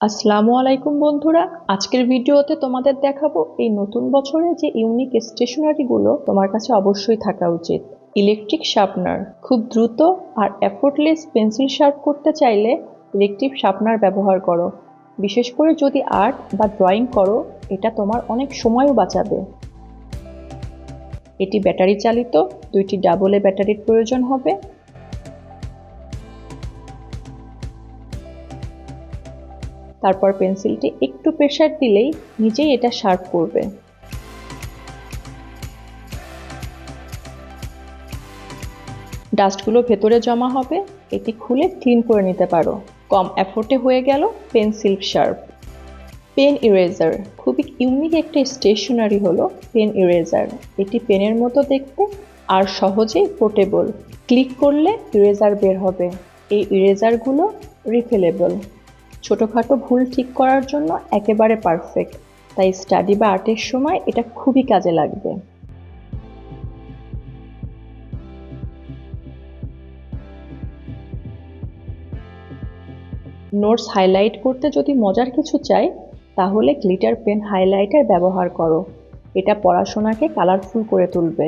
আসসালামু আলাইকুম বন্ধুরা, আজকের ভিডিওতে তোমাদের দেখাবো এই নতুন বছরে যে ইউনিক স্টেশনারিগুলো তোমার কাছে অবশ্যই থাকা উচিত। ইলেকট্রিক শার্পনার, খুব দ্রুত আর এফোর্টলেস পেন্সিল শার্প করতে চাইলে ইলেকট্রিক শার্পনার ব্যবহার করো। বিশেষ করে যদি আর্ট বা ড্রয়িং করো, এটা তোমার অনেক সময়ও বাঁচাবে। এটি ব্যাটারি চালিত, 2টি ডাবল এ ব্যাটারির প্রয়োজন হবে। তারপর পেন্সিলটি একটু প্রেসার দিলেই নিজেই এটা শার্প করবে। ডাস্টগুলো ভেতরে জমা হবে, এটি খুলে ক্লিন করে নিতে পারো। কম এফোর্টে হয়ে গেল পেন্সিল শার্প। পেন ইরেজার, খুবই ইউনিক একটা স্টেশনারি হলো পেন ইরেজার। এটি পেনের মতো দেখতে আর সহজেই পোর্টেবল। ক্লিক করলে ইরেজার বের হবে। এই ইরেজারগুলো রিফিলেবল। ছোটোখাটো ভুল ঠিক করার জন্য একেবারে পারফেক্ট, তাই স্টাডি বা আর্টের সময় এটা খুবই কাজে লাগবে। নোটস হাইলাইট করতে যদি মজার কিছু চাই, তাহলে গ্লিটার পেন হাইলাইটার ব্যবহার করো। এটা পড়াশোনাকে কালারফুল করে তুলবে।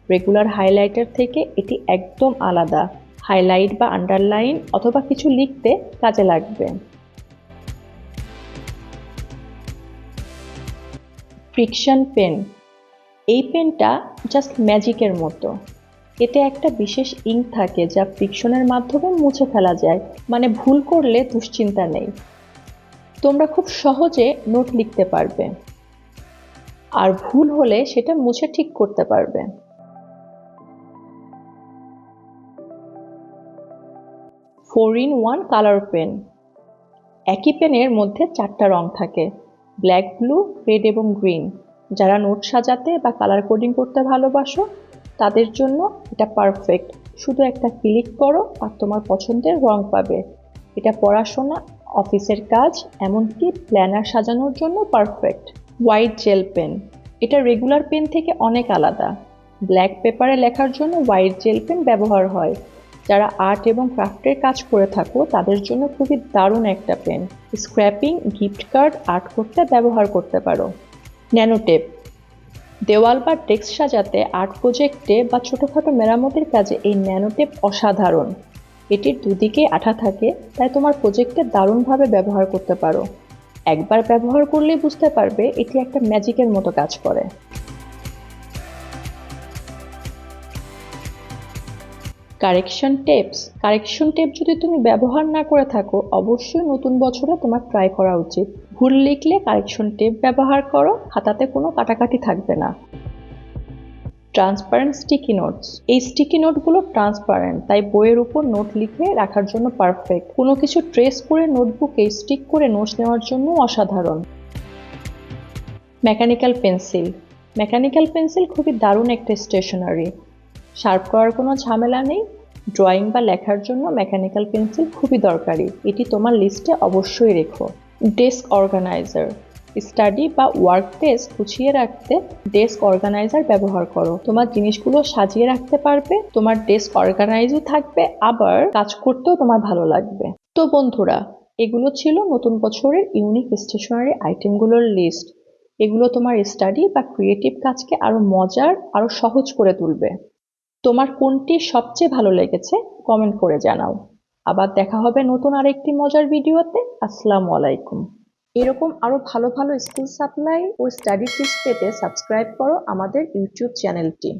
রেগুলার হাইলাইটার থেকে এটি একদম আলাদা। হাইলাইট বা আন্ডারলাইন অথবা কিছু লিখতে কাজে লাগবে। ফ্রিকশন পেন, এই পেনটা জাস্ট ম্যাজিকের মতো। এতে একটা বিশেষ ইঙ্ক থাকে যা ফ্রিকশনের মাধ্যমে মুছে ফেলা যায়, মানে ভুল করলে দুশ্চিন্তা নেই। তোমরা খুব সহজে নোট লিখতে পারবে আর ভুল হলে সেটা মুছে ঠিক করতে পারবে। 4-in-1 কালার পেন, একই পেনের মধ্যে 4টা রং থাকে, ব্ল্যাক, ব্লু, রেড এবং গ্রিন। যারা নোট সাজাতে বা কালার কোডিং করতে ভালোবাসো তাদের জন্য এটা পারফেক্ট। শুধু একটা ক্লিক করো আর তোমার পছন্দের রং পাবে। এটা পড়াশোনা, অফিসের কাজ, এমনকি প্ল্যানার সাজানোর জন্য পারফেক্ট। হোয়াইট জেল পেন, এটা রেগুলার পেন থেকে অনেক আলাদা। ব্ল্যাক পেপারে লেখার জন্য হোয়াইট জেল পেন ব্যবহার হয়। যারা আর্ট এবং ক্রাফটের কাজ করে থাকো তাদের জন্য খুবই দারুণ একটা pen. Scrapping, gift card art করতে ব্যবহার করতে পারো। ন্যানোটেপ, দেওয়াল বা ডেস্ক সাজাতে, আর্ট প্রজেক্টে বা ছোটোখাটো মেরামতের কাজে এই ন্যানোটেপ অসাধারণ। এটির দুদিকেই আঠা থাকে, তাই তোমার প্রজেক্টে দারুণভাবে ব্যবহার করতে পারো। একবার ব্যবহার করলেই বুঝতে পারবে এটি একটা ম্যাজিকের মতো কাজ করে। কারেকশন টেপ যদি তুমি ব্যবহার না করে থাকো, অবশ্যই নতুন বছরে তোমার ট্রাই করা উচিত। ভুল লিখলে কারেকশন টেপ ব্যবহার করো, খাতাতে কোনো কাটাকাটি থাকবে না। ট্রান্সপারেন্ট স্টিকি নোটস, এই স্টিকি নোটগুলো ট্রান্সপারেন্ট, তাই বইয়ের উপর নোট লিখে রাখার জন্য পারফেক্ট। কোনো কিছু ট্রেস করে নোটবুকে স্টিক করে নোটস নেওয়ার জন্য অসাধারণ। মেকানিক্যাল পেন্সিল খুবই দারুণ একটা স্টেশনারি। শার্প করার কোনো ঝামেলা নেই। ড্রয়িং বা লেখার জন্য মেকানিক্যাল পেন্সিল খুবই দরকারি, এটি তোমার লিস্টে অবশ্যই রেখো। ডেস্ক অর্গানাইজার, স্টাডি বা ওয়ার্ক ডেস্ক গুছিয়ে রাখতে ডেস্ক অর্গানাইজার ব্যবহার করো। তোমার জিনিসগুলো সাজিয়ে রাখতে পারবে, তোমার ডেস্ক অর্গানাইজও থাকবে, আবার কাজ করতেও তোমার ভালো লাগবে। তো বন্ধুরা, এগুলো ছিল নতুন বছরের ইউনিক স্টেশনারি আইটেমগুলোর লিস্ট। এগুলো তোমার স্টাডি বা ক্রিয়েটিভ কাজকে আরো মজার, আরো সহজ করে তুলবে। তোমার কোনটি সবচেয়ে ভালো লেগেছে কমেন্ট করে জানাও। আবার দেখা হবে নতুন আরেকটি মজার ভিডিওতে। আসসালামু আলাইকুম। এরকম আরো ভালো ভালো স্কুল সাপ্লাই ও স্টাডি টিপস পেতে সাবস্ক্রাইব করো আমাদের ইউটিউব চ্যানেলটি।